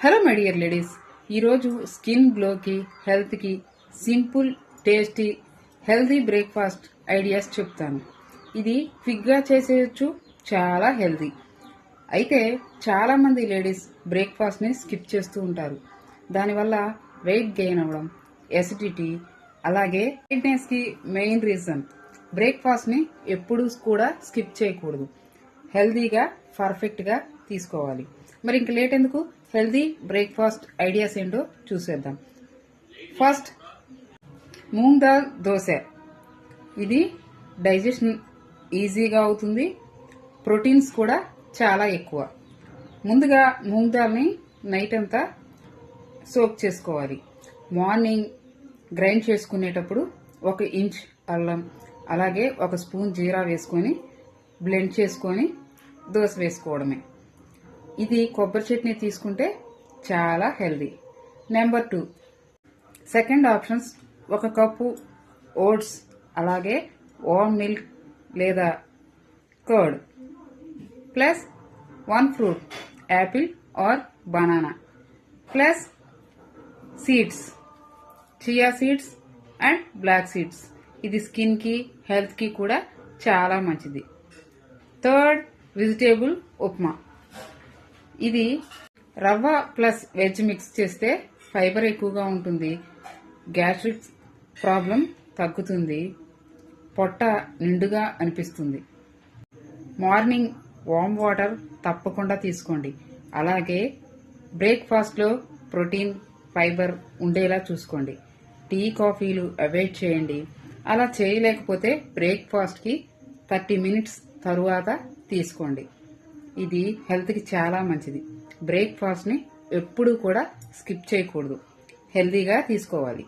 Hello my dear ladies, ఈరోజు skin గ్లోకి హెల్త్కి simple tasty healthy breakfast ideas చెప్తాను. ఇది క్విక్గా చేసేయచ్చు, చాలా హెల్తీ. అయితే చాలామంది లేడీస్ బ్రేక్ఫాస్ట్ని స్కిప్ చేస్తూ ఉంటారు. దానివల్ల వెయిట్ గెయిన్ అవ్వడం, ఎసిడిటీ, అలాగే ఫిట్నెస్కి మెయిన్ రీజన్. బ్రేక్ఫాస్ట్ని ఎప్పుడూ కూడా స్కిప్ చేయకూడదు. హెల్తీగా పర్ఫెక్ట్గా తీసుకోవాలి. మరి ఇంక లేట్ ఎందుకు, హెల్తీ బ్రేక్ఫాస్ట్ ఐడియాస్ ఏంటో చూసేద్దాం. ఫస్ట్, మూంగ్ దాల్ దోశ. ఇది డైజెషన్ ఈజీగా అవుతుంది, ప్రోటీన్స్ కూడా చాలా ఎక్కువ. ముందుగా మూంగ్ దాల్ని నైట్ అంతా సోక్ చేసుకోవాలి. మార్నింగ్ గ్రైండ్ చేసుకునేటప్పుడు 1 ఇంచ్ అల్లం, అలాగే 1 స్పూన్ జీరా వేసుకొని బ్లెండ్ చేసుకొని దోశ వేసుకోవడమే. ఇది కొబ్బరి చట్నీ తీసుకుంటే చాలా healthy. Number 2, second options, 1 cup oats, అలాగే వామ్ మిల్క్ లేదా curd, plus 1 fruit, apple or banana, plus seeds, chia seeds and black seeds. ఇది స్కిన్కి హెల్త్కి కూడా చాలా మంచిది. Third, vegetable upma. ఇది రవ్వ ప్లస్ వెజ్ మిక్స్ చేస్తే ఫైబర్ ఎక్కువగా ఉంటుంది, గ్యాస్ట్రిక్ ప్రాబ్లం తగ్గుతుంది, పొట్ట నిండుగా అనిపిస్తుంది. మార్నింగ్ వామ్ వాటర్ తప్పకుండా తీసుకోండి. అలాగే బ్రేక్ఫాస్ట్లో ప్రోటీన్, ఫైబర్ ఉండేలా చూసుకోండి. టీ, కాఫీలు అవాయిడ్ చేయండి. అలా చేయలేకపోతే బ్రేక్ఫాస్ట్కి 30 మినిట్స్ తరువాత తీసుకోండి. ఇది హెల్త్కి చాలా మంచిది. బ్రేక్ఫాస్ట్ని ఎప్పుడూ కూడా స్కిప్ చేయకూడదు, హెల్తీగా తీసుకోవాలి.